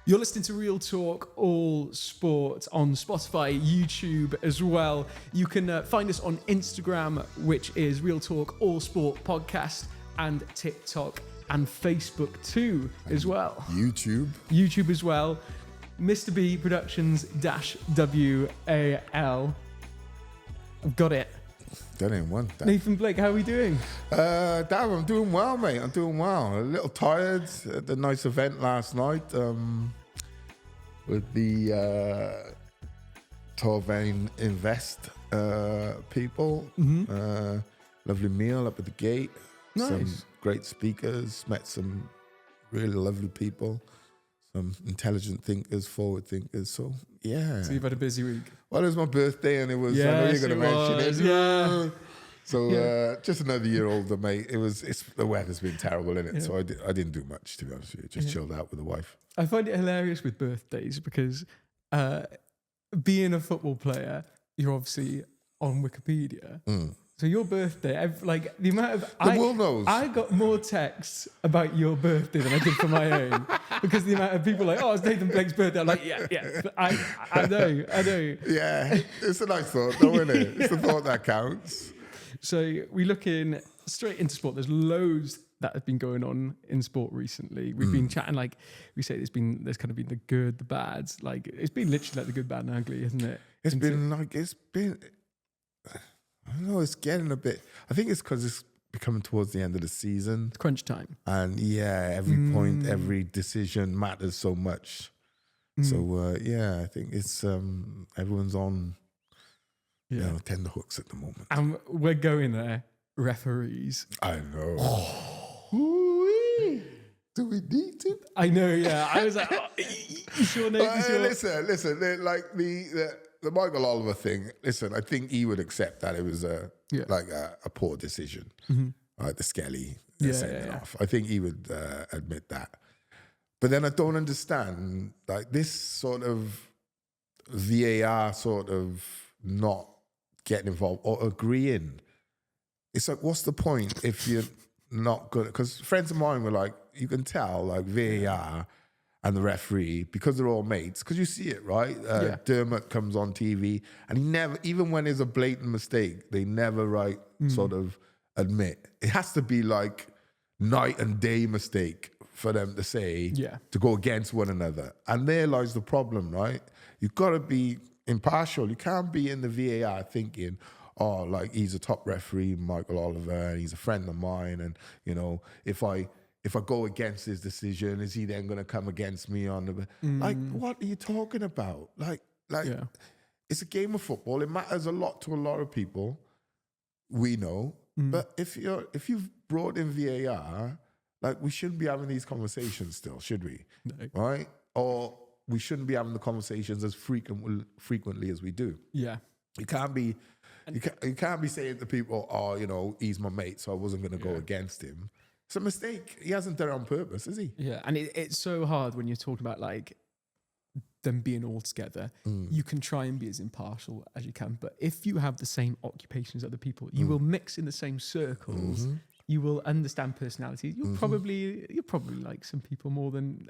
You're listening to Real Talk All Sport on Spotify, YouTube as well. You can find us on Instagram, which is Real Talk All Sport Podcast, and TikTok and Facebook too as well. YouTube as well. Mr. B Productions -WAL. I've got it. That ain't one. Nathan Blake, how are we doing? Dad, I'm doing well, mate. I'm doing well. A little tired at the nice event last night with the Torvain Invest people. Lovely meal up at the gate. Nice. Some great speakers. Met some really lovely people. Some intelligent thinkers, forward thinkers. So, yeah. So you've had a busy week. Well, it was my birthday, and it was. Yes, I know you're going to mention it. Yeah. So just another year older, mate. It's the weather's been terrible, innit? Yeah. So I didn't do much, to be honest with you. Just chilled out with the wife. I find it hilarious with birthdays because being a football player, you're obviously on Wikipedia. So your birthday, the amount of the world knows. I got more texts about your birthday than I did for my own because the amount of people like, oh, it's Nathan Blake's birthday. I'm like, yeah. I know. Yeah, it's a nice thought, though, isn't it? It's the thought that counts. So we look in straight into sport. There's loads that have been going on in sport recently. We've been chatting, like we say, there's kind of been the good, the bad. Like it's been literally like the good, bad, and ugly, isn't it? It's been. I don't know. It's getting a bit. I think it's because it's becoming towards the end of the season. It's crunch time. And yeah, every point, every decision matters so much. So I think it's everyone's on. Tender hooks at the moment. And we're going there. Referees. I know. Do we need to? I know, yeah. I was like, you sure, Nate? Listen. Like the Michael Oliver thing. Listen, I think he would accept that it was a poor decision. Right, the Skelly sending off. I think he would admit that. But then I don't understand like this sort of VAR sort of not getting involved or agreeing. It's like, what's the point if you're not good? Because friends of mine were like, you can tell like VAR and the referee, because they're all mates, because you see it, right? Dermot comes on TV and he never, even when there's a blatant mistake, they never sort of admit. It has to be like night and day mistake for them to say, to go against one another. And there lies the problem, right? You've got to be impartial. You can't be in the VAR thinking, oh, like he's a top referee, Michael Oliver, and he's a friend of mine, and you know, if I go against his decision, is he then going to come against me on the like? What are you talking about? Like, it's a game of football. It matters a lot to a lot of people. We know, but if you've brought in VAR, like we shouldn't be having these conversations still, should we? No. Right? Or we shouldn't be having the conversations as frequently as we do. Yeah, you can't be. You can't be saying to people, oh, you know, he's my mate, so I wasn't going to go against him. It's a mistake. He hasn't done it on purpose, has he? Yeah, and it's so hard when you're talking about like them being all together. You can try and be as impartial as you can, but if you have the same occupation as other people, you will mix in the same circles. You will understand personalities. You're probably like some people more than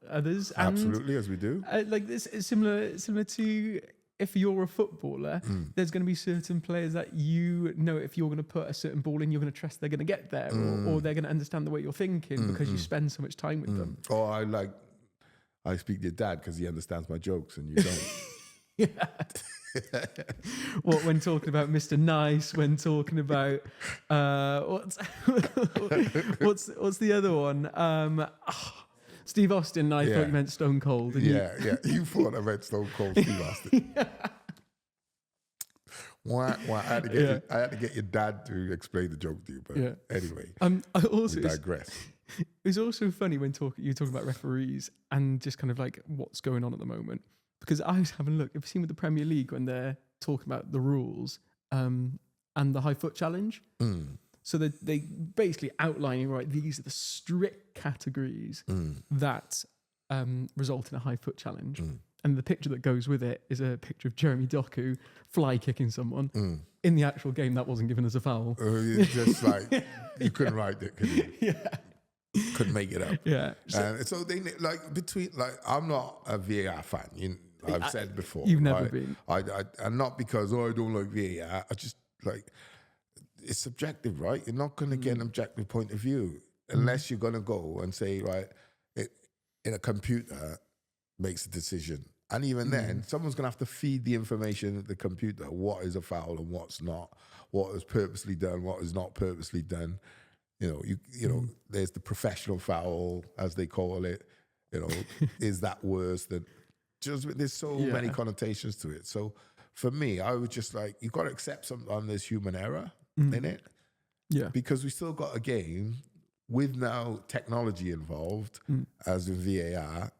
others. Absolutely, as we do. Like this is similar to. If you're a footballer, there's going to be certain players that you know if you're going to put a certain ball in, you're going to trust they're going to get there, or they're going to understand the way you're thinking because you spend so much time with them. Or I speak to your dad because he understands my jokes and you don't. What, when talking about Mr. Nice, when talking about what's the other one? Steve Austin, I thought you meant Stone Cold. Yeah. You thought I meant Stone Cold Steve Austin. Why? I had to get your dad to explain the joke to you. But anyway, I also digress. It was also funny when you talking about referees and just kind of like what's going on at the moment. Because I was having a look. Have you seen with the Premier League when they're talking about the rules and the high foot challenge? So they basically outlining, right, these are the strict categories that result in a high foot challenge. And the picture that goes with it is a picture of Jeremy Doku fly kicking someone. In the actual game, that wasn't given as a foul. Just like, you couldn't write it, could you? Yeah. couldn't make it up. Yeah. And so they I'm not a VAR fan. I've said before. You've never been. And not because I don't like VAR. I just it's subjective, right? You're not going to get an objective point of view unless you're going to go and say, right, in a computer makes a decision. And even then, someone's going to have to feed the information to the computer. What is a foul and what's not? What is purposely done? What is not purposely done? You know, there's the professional foul, as they call it. You know, is that worse than? There's so many connotations to it. So for me, I would just you've got to accept sometimes there's human error in it. Yeah. Because we still got a game with now technology involved, as in VAR.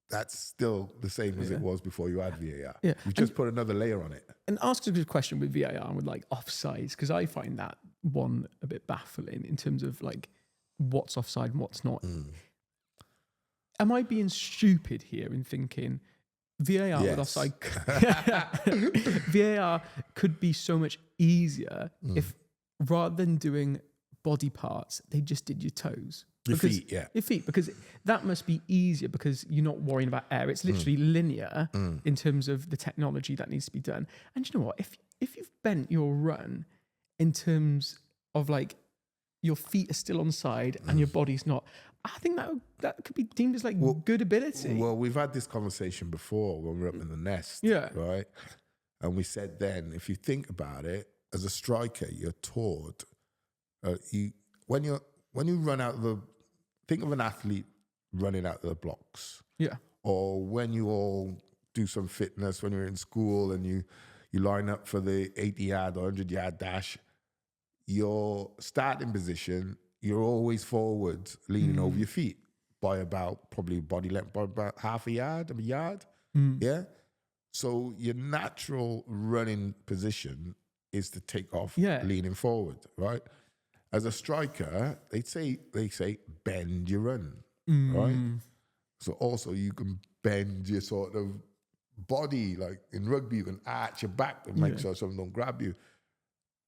That's still the same as it was before you had VAR. Yeah. We just put another layer on it. And ask a good question with VAR and with offsides, because I find that one a bit baffling in terms of what's offside and what's not. Am I being stupid here in thinking VAR with offside? VAR could be so much easier if rather than doing body parts, they just did your toes. Your feet, Your feet, because that must be easier because you're not worrying about air. It's literally linear in terms of the technology that needs to be done. And you know what? If you've bent your run in terms of your feet are still on side and your body's not, I think that could be deemed as good ability. Well, we've had this conversation before when we were up in the nest, right? And we said then, if you think about it, as a striker, you're taught when you run out of think of an athlete running out of the blocks. Yeah. Or when you all do some fitness, when you're in school and you line up for the 80-yard or 100-yard dash, your starting position, you're always forward, leaning over your feet by about probably body length, by about half a yard. Yeah. So your natural running position is to take off leaning forward, right? As a striker, they say bend your run, right? So also you can bend your sort of body, like in rugby, you can arch your back to make sure someone don't grab you.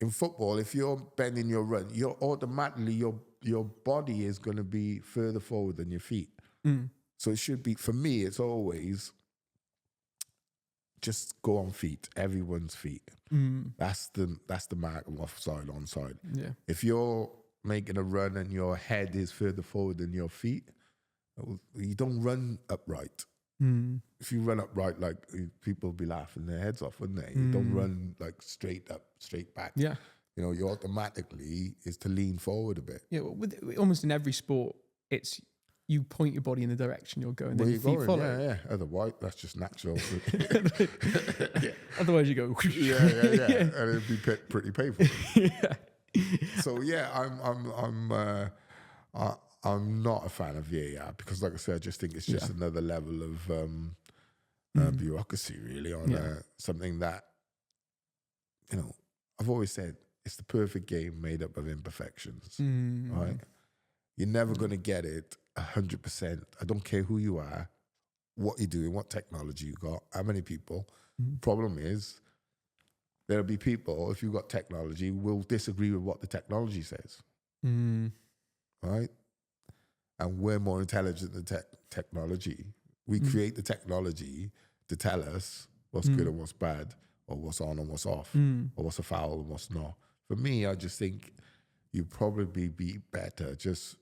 In football, if you're bending your run, you're automatically your body is going to be further forward than your feet. So it should be, for me, it's always just go on feet, everyone's feet. That's the mark of offside, onside. Yeah. If you're making a run and your head is further forward than your feet, you don't run upright. If you run upright, people will be laughing their heads off, wouldn't they? You don't run straight up, straight back. Yeah. You know, you automatically is to lean forward a bit. Yeah, with almost in every sport, it's you point your body in the direction you're going, then your feet follow. Yeah. Otherwise, that's just natural. Otherwise, you go. Yeah. And it'd be pretty painful. So I'm not a fan of VAR because, like I said, I just think it's just another level of bureaucracy, really, on something that, I've always said it's the perfect game made up of imperfections, right? You're never going to get it 100%. I don't care who you are, what you're doing, what technology you got, how many people. Problem is, there'll be people, if you've got technology, will disagree with what the technology says, right? And we're more intelligent than technology. We create the technology to tell us what's good and what's bad, or what's on and what's off, or what's a foul and what's not. For me, I just think you'd probably be better just...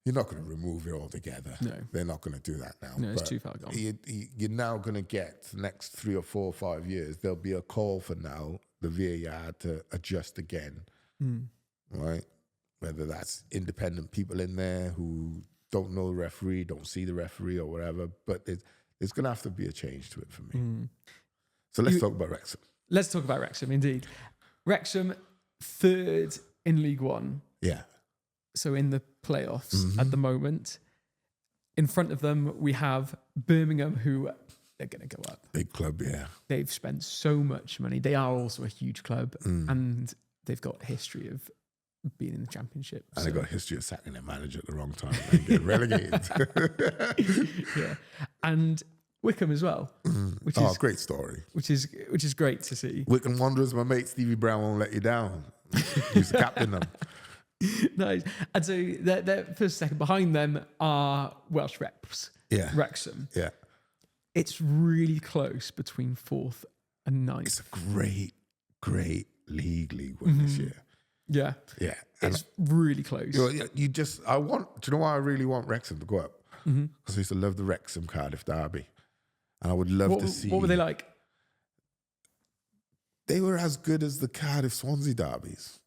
You're not going to remove it altogether. No. They're not going to do that now. No, it's too far gone. You're now going to get, the next 3 or 4 or 5 years, there'll be a call for now, the VAR to adjust again, right? Whether that's independent people in there who don't know the referee, don't see the referee or whatever, but there's going to have to be a change to it for me. So let's talk about Wrexham. Let's talk about Wrexham, indeed. Wrexham, 3rd in League One. Yeah. So in the playoffs at the moment. In front of them, we have Birmingham, who they're going to go up. Big club, yeah. They've spent so much money. They are also a huge club, and they've got history of being in the Championship. And they've got history of sacking their manager at the wrong time and getting relegated. Yeah. And Wickham as well. Which is great story. Which is great to see. Wickham Wanderers, my mate Stevie Brown won't let you down. He's the captain them. Nice. And so they're first, second. Behind them are Welsh reps. Yeah. Wrexham. Yeah. It's really close between 4th and 9th. It's a great league win this year. Yeah. Yeah. It's really close. Do you know why I really want Wrexham to go up? Because I used to love the Wrexham Cardiff derby. And I would love to see. What were they like? They were as good as the Cardiff Swansea derbies.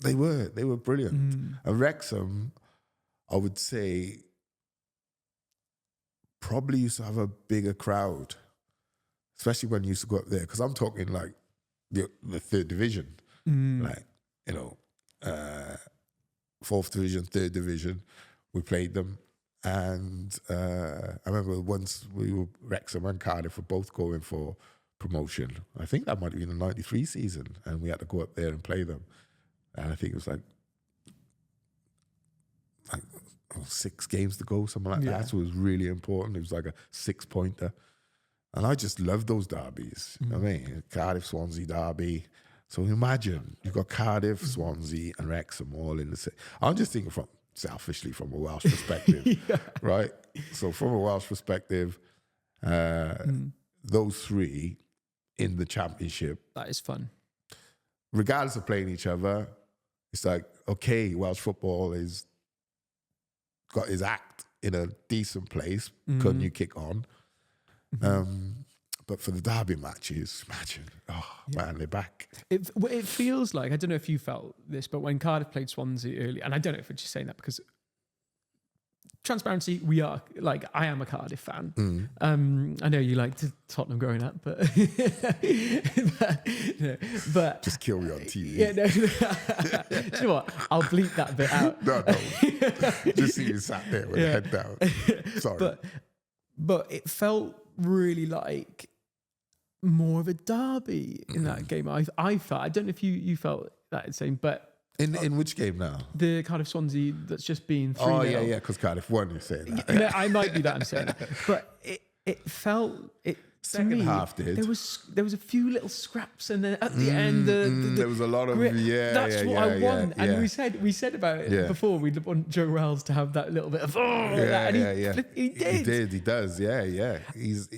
They were brilliant. And Wrexham, I would say, probably used to have a bigger crowd, especially when you used to go up there. Because I'm talking like the 3rd division, like, you know, 4th division, 3rd division. We played them. And I remember once Wrexham and Cardiff were both going for promotion. I think that might have been the 93 season. And we had to go up there and play them. And I think it was like 6 games to go, something like that. So it was really important. It was like a 6-pointer. And I just love those derbies. You know what I mean? Cardiff, Swansea derby. So imagine you've got Cardiff, Swansea and Wrexham all in the same. I'm just thinking selfishly from a Welsh perspective, right? So from a Welsh perspective, those 3 in the Championship. That is fun. Regardless of playing each other, it's like, okay, Welsh football is got his act in a decent place. Couldn't you kick on? But for the derby matches, imagine, man, they're back. It feels like, I don't know if you felt this, but when Cardiff played Swansea early, and I don't know if we're just saying that because transparency, I am a Cardiff fan. I know you liked Tottenham growing up, but but just kill me on TV. Yeah, no. Do you know what? I'll bleep that bit out. No. Just see you sat there with your head down. Sorry. But it felt really like more of a derby in that game. I felt. I don't know if you felt that the same, but. In which game now? The Cardiff Swansea that's just been 3-0. Oh, yeah, because Cardiff won, you're saying that. No, I might be that I'm saying that. But it felt... Second half did. There was a few little scraps, and then at the end, there was a lot of grit. That's what I want. Yeah. And we said about it before. We'd want Joe Wells to have that little bit of that, and he did. He does. Yeah. He's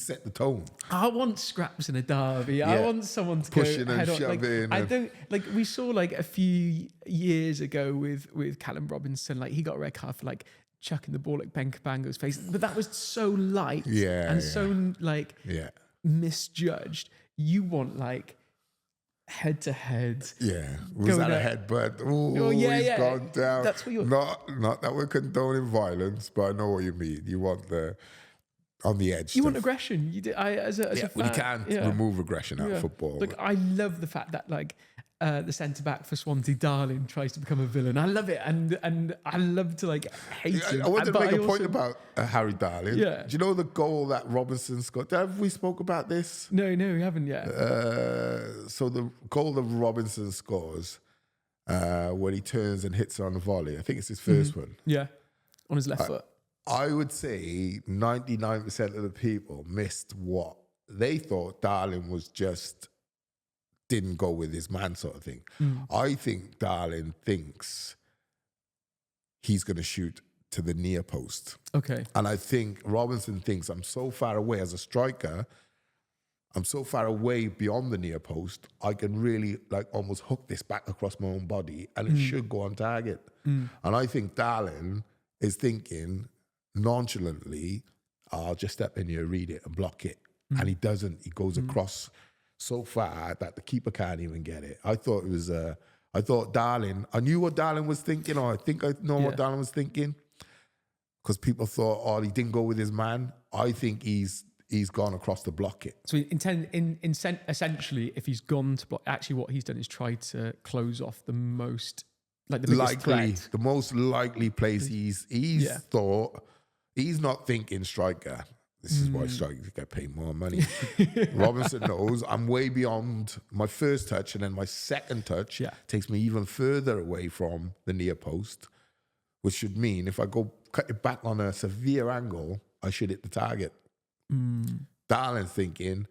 set the tone. I want scraps in a derby. I want someone to pushing go and head on. shoving. I don't like. We saw like a few years ago with Callum Robinson. Like he got a red card for like chucking the ball at Ben Cabango's face, but that was so light and so like misjudged. You want like head to head. Yeah, was that a headbutt? Oh, he's gone down. That's what you're. Not that we're condoning violence, but I know what you mean. You want the on the edge. You want aggression. You did. As a fan, well, you can't remove aggression out of football. Like I love the fact that like. The centre back for Swansea, Darling, tries to become a villain. I love it, and I love to like hate him. I wanted to make a point about Harry Darling. Yeah. Do you know the goal that Robinson scored? Have we spoke about this? No, we haven't yet. So the goal that Robinson scores when he turns and hits on the volley, I think it's his first one. Yeah, on his left foot. I would say 99% of the people missed what they thought Darling was just didn't go with his man sort of thing. I think Darling thinks he's going to shoot to the near post. Okay. And I think Robinson thinks I'm so far away as a striker, I'm so far away beyond the near post, I can really like almost hook this back across my own body and it should go on target. And I think Darling is thinking nonchalantly, I'll just step in here, read it and block it. And he doesn't. He goes across so far that the keeper can't even get it. I thought it was, I thought Darling, I knew what Darling was thinking, or I think I know what Darling was thinking, because people thought, he didn't go with his man. I think he's gone across to block it. So essentially, if he's gone to block, actually what he's done is tried to close off the most, like the biggest threat. The most likely place he's thought, he's not thinking striker. This is why strikers get paid more money. Robinson knows I'm way beyond my first touch, and then my second touch takes me even further away from the near post, which should mean if I go cut it back on a severe angle, I should hit the target. Darling's thinking,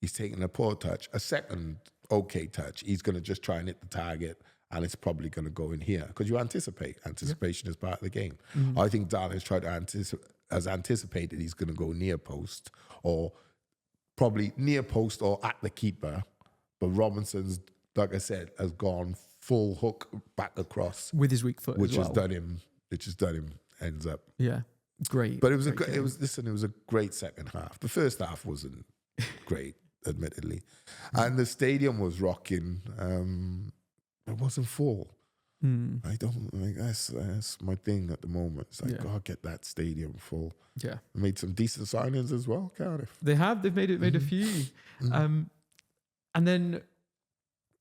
he's taking a poor touch, a second okay touch. He's going to just try and hit the target, and it's probably going to go in here because you anticipate. Anticipation is part of the game. Mm-hmm. I think Darling's tried to anticipated he's going to go near post or probably near post or at the keeper, but Robinson's, like I said, has gone full hook back across with his weak foot, which as well. has done him ends up. Yeah, great. But it was a great second half. The first half wasn't great, admittedly, and the stadium was rocking. It wasn't full. I don't like that's my thing at the moment. It's like, God, get that stadium full. Yeah, made some decent signings as well, Cardiff. They've made a few, and then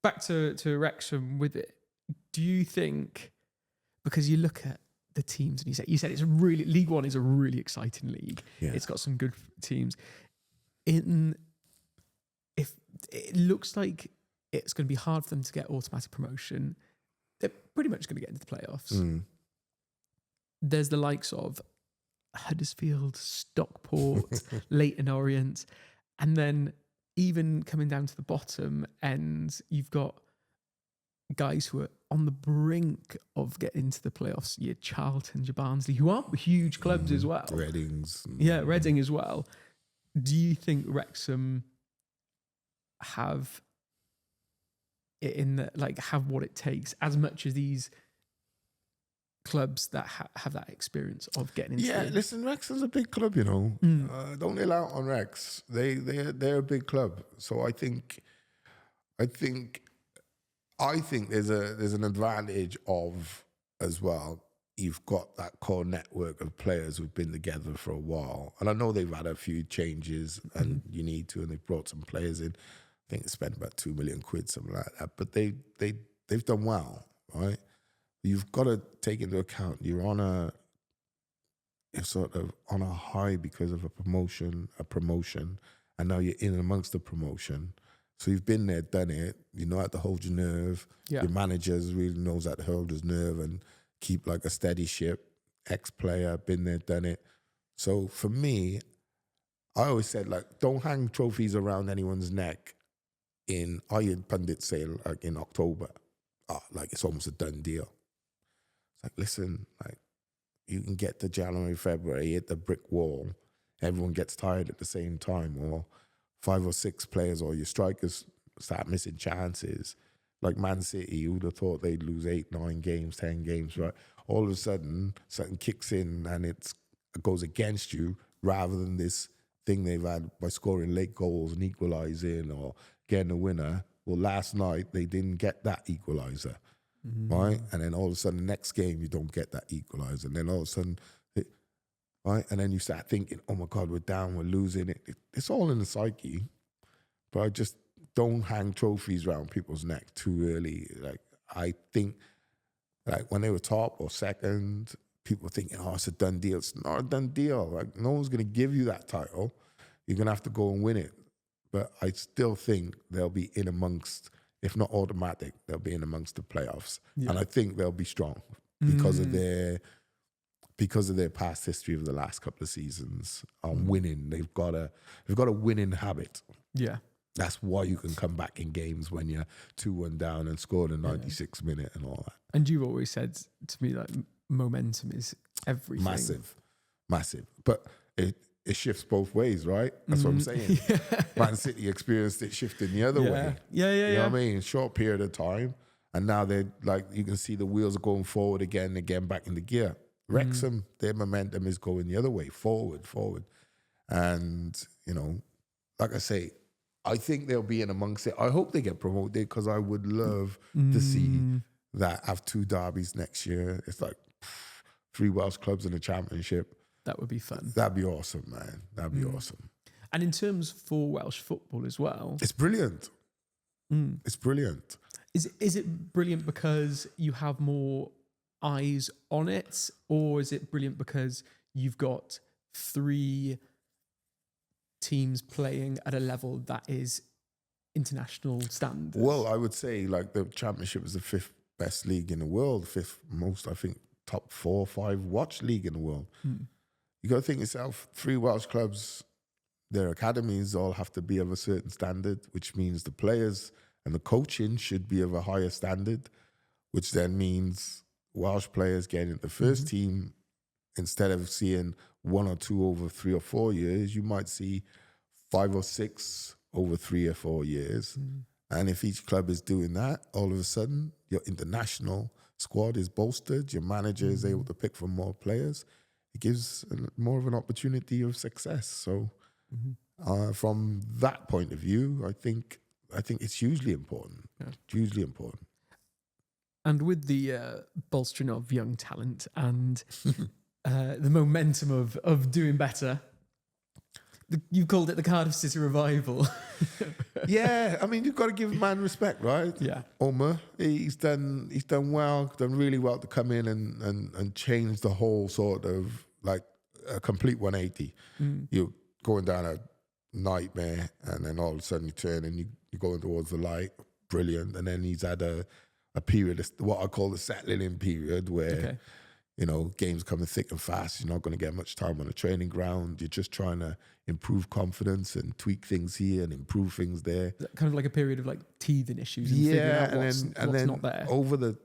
back to Wrexham with it. Do you think, because you look at the teams and you said it's a really, League One is a really exciting league. Yeah. It's got some good teams. If it looks like it's going to be hard for them to get automatic promotion, they're pretty much going to get into the playoffs. There's the likes of Huddersfield, Stockport, Leyton Orient, and then even coming down to the bottom end, you've got guys who are on the brink of getting into the playoffs. Your Charlton, your Barnsley, who aren't huge clubs as well. Reading as well. Do you think Wrexham have it in the, have what it takes as much as these clubs that have that experience of getting into? Yeah, listen, Wrexham's a big club, you know. Don't ill out on Rex. They're a big club. So I think there's an advantage of as well. You've got that core network of players who've been together for a while, and I know they've had a few changes, and you need to, and they've brought some players in. I think they spent about £2 million, something like that. But they've done well, right? You've got to take into account you're sort of on a high because of a promotion, and now you're in amongst the promotion. So you've been there, done it. You know how to hold your nerve. Yeah. Your manager really knows how to hold his nerve and keep like a steady ship. Ex-player, been there, done it. So for me, I always said, don't hang trophies around anyone's neck I heard pundits say in October, it's almost a done deal. It's listen, you can get to January, February, hit the brick wall, everyone gets tired at the same time, or 5 or 6 players or your strikers start missing chances. Like Man City, who'd have thought they'd lose 8, 9 games, 10 games, right? All of a sudden, something kicks in and it goes against you rather than this thing they've had by scoring late goals and equalising or getting a winner. Well, last night, they didn't get that equaliser, right? And then all of a sudden, the next game, you don't get that equaliser. And then all of a sudden, right? And then you start thinking, oh my God, we're down, we're losing it. It's all in the psyche. But I just don't hang trophies around people's neck too early. I think, when they were top or second, people were thinking, oh, it's a done deal. It's not a done deal. No one's going to give you that title. You're going to have to go and win it. But I still think they'll be in amongst, if not automatic, they'll be in amongst the playoffs. Yeah. And I think they'll be strong because of their past history of the last couple of seasons on winning. They've got a winning habit. Yeah. That's why you can come back in games when you're 2-1 down and score the 96th minute and all that. And you've always said to me momentum is everything. Massive. But it shifts both ways, right? That's what I'm saying. Yeah. Man City experienced it shifting the other way. Yeah. You know what I mean? Short period of time. And now they're you can see the wheels are going forward again back in the gear. Wrexham, their momentum is going the other way, forward. And, like I say, I think they'll be in amongst it. I hope they get promoted because I would love to see that have 2 derbies next year. It's 3 Welsh clubs in the Championship. That would be fun. That'd be awesome, man. That'd be awesome. And in terms for Welsh football as well, it's brilliant. It's brilliant. Is it brilliant because you have more eyes on it, or is it brilliant because you've got 3 teams playing at a level that is international standard? Well, I would say the Championship is the 5th best league in the world, 5th most, I think, top 4 or 5 watched league in the world. You got to think yourself, 3 Welsh clubs, their academies all have to be of a certain standard, which means the players and the coaching should be of a higher standard. which then means Welsh players getting into the first team, instead of seeing 1 or 2 over 3 or 4 years, you might see 5 or 6 over 3 or 4 years. And if each club is doing that, all of a sudden your international squad is bolstered, your manager is able to pick from more players. It gives more of an opportunity of success. So from that point of view, I think it's hugely important. Yeah. Hugely important. And with the bolstering of young talent and the momentum of doing better, you called it the Cardiff City revival. Yeah, I mean, you've got to give man respect, right? Yeah. Omar, he's done well, done really well to come in and change the whole sort of like a complete 180. You're going down a nightmare, and then all of a sudden you turn and you're going towards the light. Brilliant. And then he's had a period, what I call the settling in period, where games coming thick and fast. You're not going to get much time on the training ground. You're just trying to improve confidence and tweak things here and improve things there. Kind of like a period of like teething issues and figuring out what's not there. Over the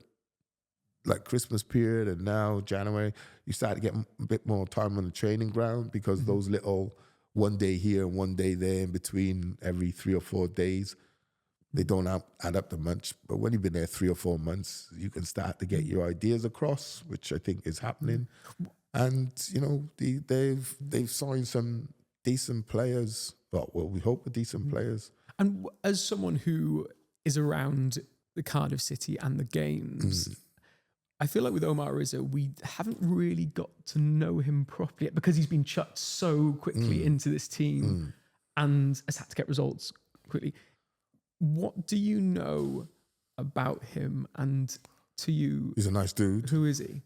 like Christmas period and now January, you start to get a bit more time on the training ground, because those little 1 day here and 1 day there in between every 3 or 4 days, they don't add up to much. But when you've been there 3 or 4 months, you can start to get your ideas across, which I think is happening. And, they've signed some decent players. Well, we hope are decent players. And as someone who is around the Cardiff City and the games, I feel like with Omar Rizzo, we haven't really got to know him properly yet, because he's been chucked so quickly into this team and has had to get results quickly. What do you know about him? And to you, he's a nice dude. Who is he?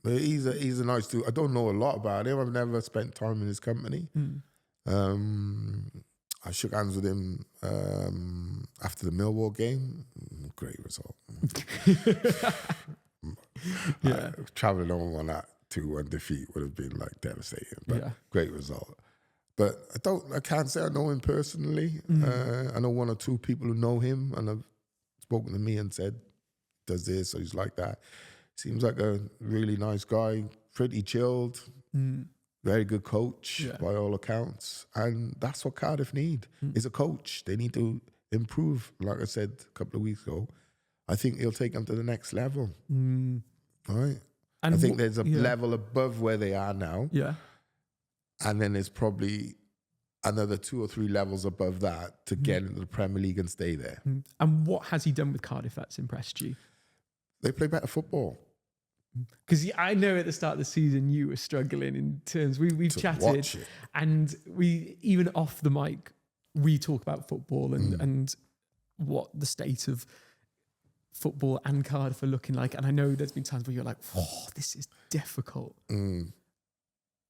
He's a nice dude. I don't know a lot about him. I've never spent time in his company. I shook hands with him after the Millwall game. Great result. Traveling home on that 2-1 defeat would have been like devastating, but great result. But I can't say I know him personally. I know 1 or 2 people who know him and have spoken to me and said, does this, or he's like that. Seems like a really nice guy, pretty chilled, very good coach by all accounts. And that's what Cardiff need, is a coach. They need to improve. Like I said a couple of weeks ago, I think he'll take them to the next level. Right? And I think there's a level above where they are now. Yeah. And then there's probably another 2 or 3 levels above that to get into the Premier League and stay there. And what has he done with Cardiff that's impressed you? They play better football. Because I know at the start of the season you were struggling in terms, we've chatted, and we, even off the mic, we talk about football and what the state of football and Cardiff are looking like. And I know there's been times where you're like, oh, this is difficult.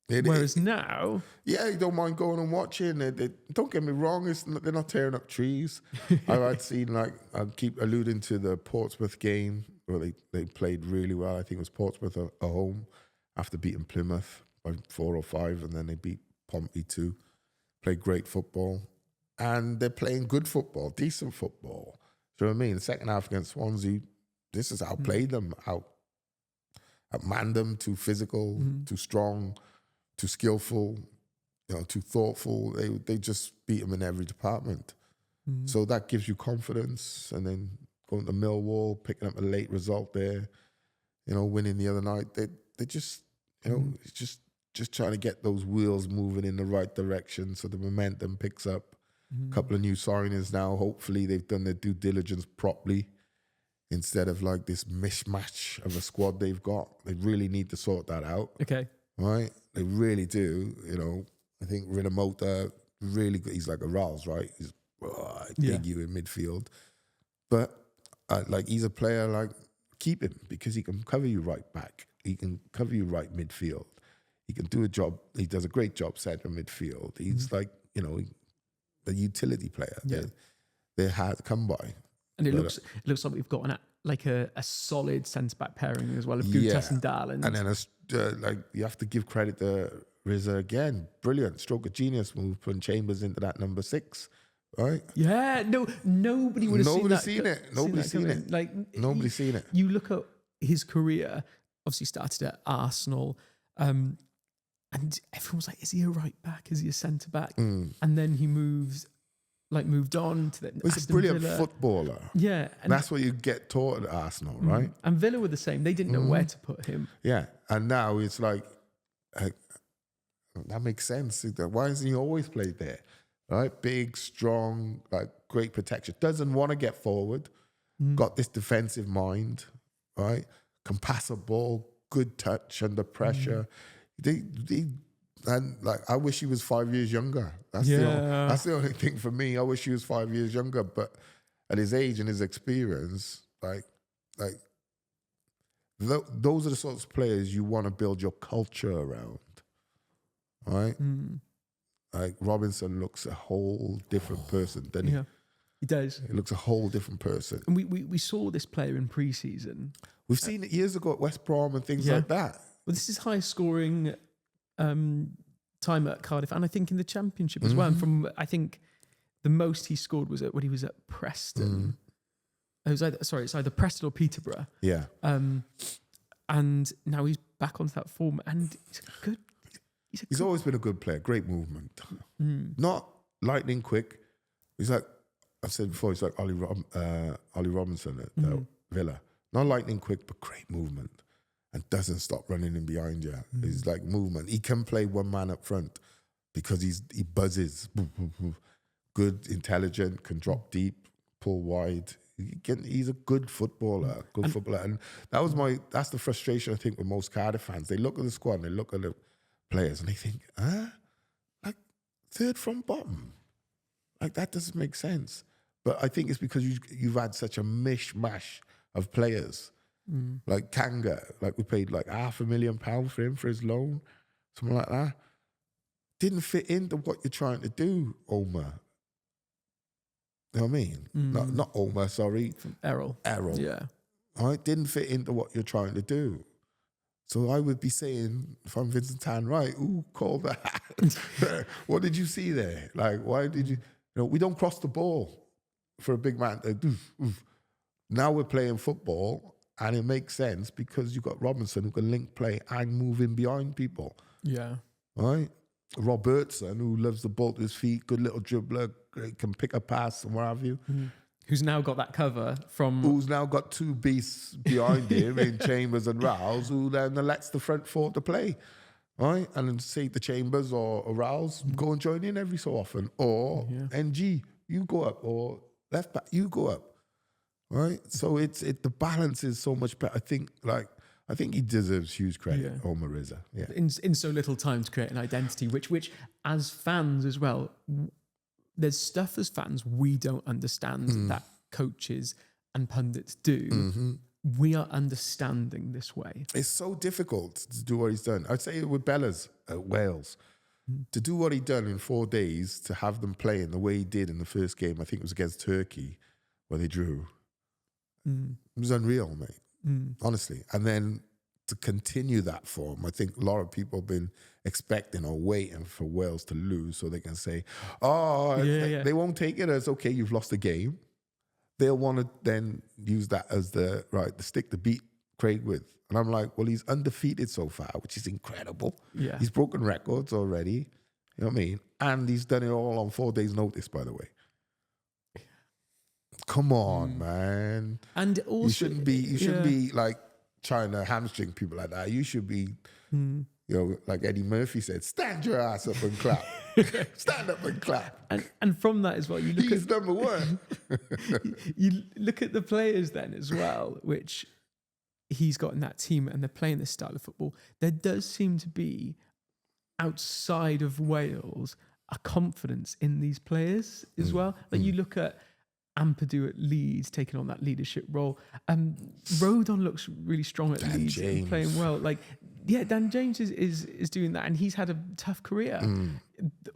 Whereas now... Yeah, you don't mind going and watching. Don't get me wrong, they're not tearing up trees. I've seen, I keep alluding to the Portsmouth game where they played really well. I think it was Portsmouth at home after beating Plymouth by 4 or 5, and then they beat Pompey 2. Played great football. And they're playing good football, decent football. Do you know what I mean? The second half against Swansea, this is outplayed them, outmanned them, too physical, too strong, too skillful, too thoughtful. They just beat them in every department. So that gives you confidence. And then going to Millwall, picking up a late result there, winning the other night. They just, just trying to get those wheels moving in the right direction so the momentum picks up. A couple of new signings now. Hopefully they've done their due diligence properly instead of like this mishmash of a squad they've got. They really need to sort that out. Okay. Right? They really do. I think Rinomota, really good. He's like a Ralls, right? He's dig you in midfield. But he's a player, keep him, because he can cover you right back. He can cover you right midfield. He can do a job. He does a great job centre midfield. He's a utility player. Yeah. They're hard to come by. And it looks like we've got a solid centre-back pairing as well of Gutas and Darland. And then you have to give credit to Rizza again. Brilliant. Stroke of genius move, putting Chambers into that number 6. right? Yeah, no, nobody would have seen it. Nobody's seen it. Like Nobody's seen it. You look at his career. Obviously, started at Arsenal, and everyone was like, "Is he a right back? Is he a centre back?" And then he moved on to the. He's a brilliant footballer. Yeah, and that's what you get taught at Arsenal, right? And Villa were the same. They didn't know where to put him. Yeah, and now it's like that makes sense. Why hasn't he always played there? Right, big, strong, like great protection. Doesn't want to get forward. Got this defensive mind, right? Can pass a ball, good touch under pressure. And like, I wish he was 5 years younger. That's the only thing for me. I wish he was 5 years younger. But at his age and his experience, those are the sorts of players you want to build your culture around, right? Like Robinson looks a whole different person, doesn't he? Yeah, he does. He looks a whole different person. And we saw this player in pre-season. We've seen it years ago at West Brom and things like that. Well, this is high scoring time at Cardiff, and I think in the Championship as well. And from I think the most he scored was when he was at Preston. It was it's either Preston or Peterborough. Yeah. And now he's back onto that form, and he's always been a good player, great movement, not lightning quick. He's like I've said before. He's like Ollie Robinson at Villa, not lightning quick, but great movement. And doesn't stop running in behind you. He's like movement. He can play one man up front because he buzzes. Good, intelligent, can drop deep, pull wide. He's a good footballer, and that's the frustration I think with most Cardiff fans. They look at the squad and they look at the players and they think, like third from bottom, like that doesn't make sense. But I think it's because you've had such a mishmash of players. Like Kanga, like we paid like £500,000 for him for his loan, something like that. Didn't fit into what you're trying to do, Omar. You know what I mean? Not Omar, sorry. Errol. Yeah. Right? Didn't fit into what you're trying to do. So I would be saying, if I'm Vincent Tan, right, call that. What did you see there? Like, why did you we don't cross the ball for a big man to do. Now we're playing football. And it makes sense because you've got Robinson who can link play and move in behind people. Yeah. Right? Robertson, who loves the ball to his feet, good little dribbler, can pick a pass and what have you. Who's now got that cover from... Who's now got two beasts behind him in Chambers and Rouse, who then lets the front four to play. Right? And then say the Chambers or Rouse, go and join in every so often. Or NG, you go up. Or left back, you go up. Right, so the balance is so much better. I think he deserves huge credit. Omar Riza, in so little time to create an identity, which as fans as well, there's stuff as fans we don't understand that coaches and pundits do. We are understanding this way. It's so difficult to do what he's done. I'd say with Bellas at Wales, to do what he done in 4 days, to have them playing the way he did in the first game. I think it was against Turkey, where they drew. It was unreal, mate. Honestly. And then to continue that form, I think a lot of people have been expecting or waiting for Wales to lose so they can say, they won't take it as, okay, you've lost a game. They'll want to then use that as the stick to beat Craig with. And I'm like, well, he's undefeated so far, which is incredible. Yeah. He's broken records already. You know what I mean? And he's done it all on 4 days' notice, by the way. Come on, man. And also, you shouldn't be like trying to hamstring people like that. You should be, like Eddie Murphy said, stand your ass up and clap. Stand up and clap. And from that as well, you look He's number one. You look at the players then as well, which he's got in that team, and they're playing this style of football. There does seem to be, outside of Wales, a confidence in these players as well. Like you look at Ampadu at Leeds taking on that leadership role. Rodon looks really strong at Leeds and playing well. Dan James is doing that, and he's had a tough career.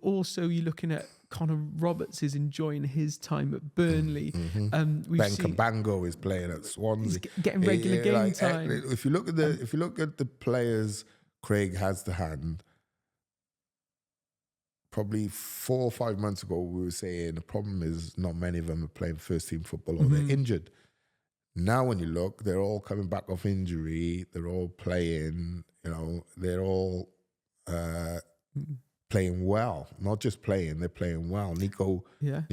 Also, you're looking at Connor Roberts is enjoying his time at Burnley. Ben Cabango is playing at Swansea, getting regular game time. If you look at the players Craig has to hand, probably 4 or 5 months ago, we were saying the problem is not many of them are playing first team football or they're injured. Now, when you look, they're all coming back off injury. They're all playing, they're all playing well. Not just playing, they're playing well. Nico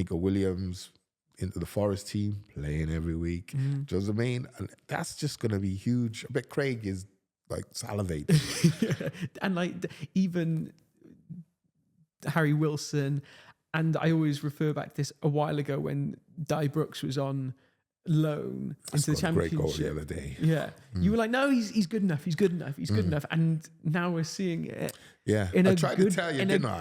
Williams into the Forest team, playing every week. Do you know what I mean? And that's just going to be huge. I bet Craig is like salivating. And like even Harry Wilson, and I always refer back to this a while ago when Di Brooks was on loan into the championship. Great goal the other day. Yeah, you were like, no, he's good enough. He's good enough. He's good enough. And now we're seeing it. Yeah, I tried to tell you, didn't I?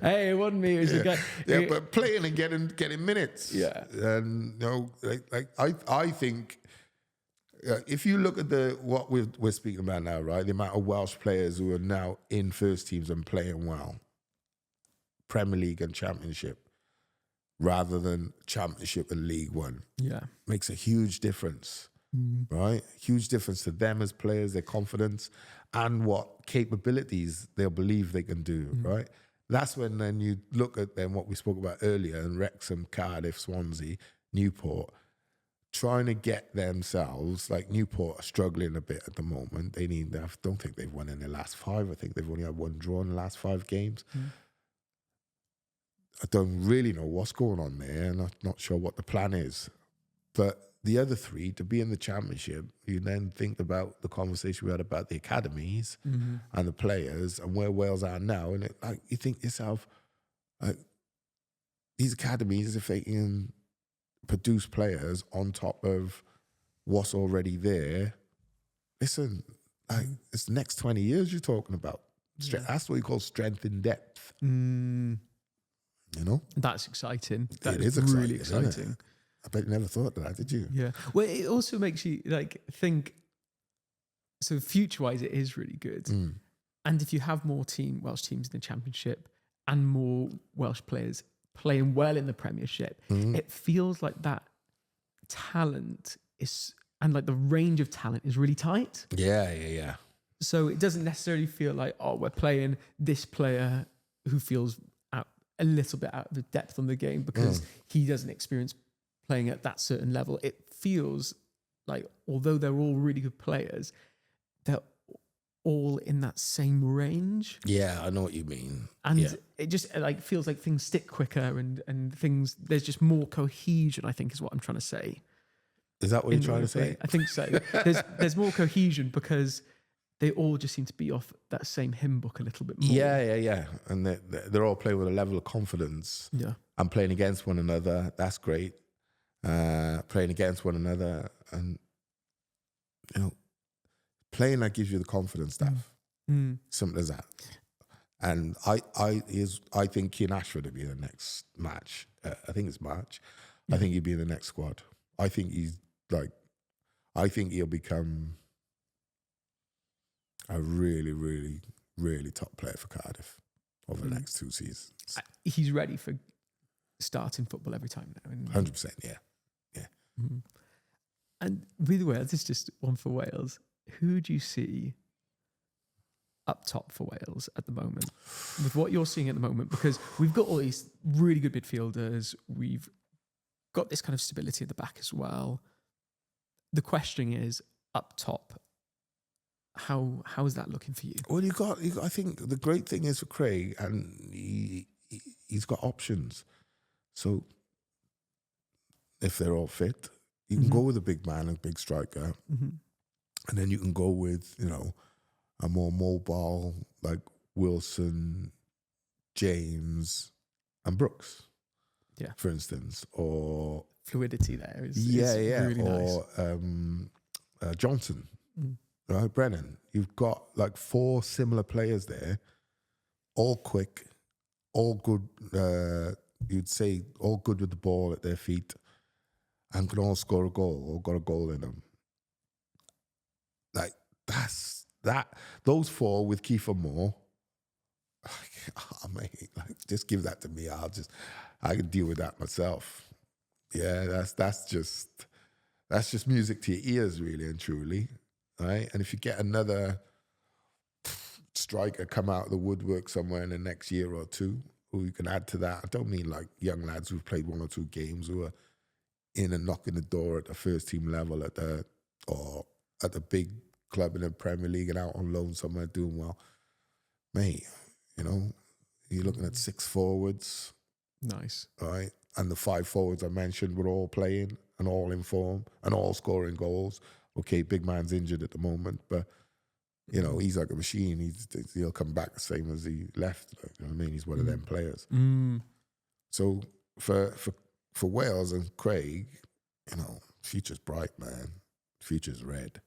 Hey, it wasn't me. It was the guy. Yeah, but playing and getting minutes. Yeah, and I think. If you look at what we're speaking about now, right, the amount of Welsh players who are now in first teams and playing well, Premier League and Championship, rather than Championship and League One, makes a huge difference, right? Huge difference to them as players, their confidence, and what capabilities they'll believe they can do, right? That's when then you look at them, what we spoke about earlier, and Wrexham, Cardiff, Swansea, Newport, trying to get themselves, like Newport are struggling a bit at the moment. I don't think they've won in their last 5. I think they've only had 1 draw in the last 5 games. I don't really know what's going on there. I'm not sure what the plan is. But the other 3, to be in the Championship, you then think about the conversation we had about the academies and the players and where Wales are now. And you think to yourself, these academies, if they can produce players on top of what's already there. Listen, it's the next 20 years you're talking about. That's what you call strength in depth. That's exciting. It is exciting, really exciting. I bet you never thought of that, did you? Yeah. Well, it also makes you think. So future-wise, it is really good. And if you have more Welsh teams in the Championship and more Welsh players playing well in the Premiership, it feels like that talent is, and like the range of talent is really tight. Yeah. So it doesn't necessarily feel like, we're playing this player who feels a little bit out of the depth on the game because he doesn't experience playing at that certain level. It feels like, although they're all really good players, they're all in that same range. Yeah, I know what you mean. And it just feels like things stick quicker and things, there's just more cohesion, I think is what I'm trying to say. Is that what you're trying to say? I think so. There's more cohesion because they all just seem to be off that same hymn book a little bit more. Yeah. And they're all playing with a level of confidence. Yeah. And playing against one another. That's great. Playing against one another and, playing that gives you the confidence stuff. Simple as that. And I think Keane Ashford will be in the next match. I think it's March. I think he'll be in the next squad. I think he'll become a really, really, really top player for Cardiff over the next 2 seasons. He's ready for starting football every time now. 100%, yeah. And with Wales, it's just one for Wales. Who do you see up top for Wales at the moment? With what you're seeing at the moment, because we've got all these really good midfielders, we've got this kind of stability at the back as well. The question is, up top, how is that looking for you? Well, I think the great thing is for Craig, and he's got options. So if they're all fit, you can go with a big man, a big striker, and then you can go with, a more mobile, like Wilson, James, and Brooks, for instance, or fluidity there is really or nice. Johnson, right? Brennan. You've got like 4 similar players there, all quick, all good. You'd say all good with the ball at their feet, and can all score a goal or got a goal in them. Like those 4 with Kiefer Moore. Mate, just give that to me. I can deal with that myself. Yeah, that's just music to your ears, really and truly, right? And if you get another striker come out of the woodwork somewhere in the next year or two who you can add to that. I don't mean like young lads who've played 1 or 2 games who are in and knocking the door at the first team level or at the big club in the Premier League and out on loan somewhere doing well. Mate, you know, you're looking at 6 forwards. Nice. Right? And the 5 forwards I mentioned were all playing and all in form and all scoring goals. Okay, big man's injured at the moment, but, you know, he's like a machine. He'll come back the same as he left. You know what I mean? He's one of them players. So for Wales and Craig, you know, future's bright, man. Future's red.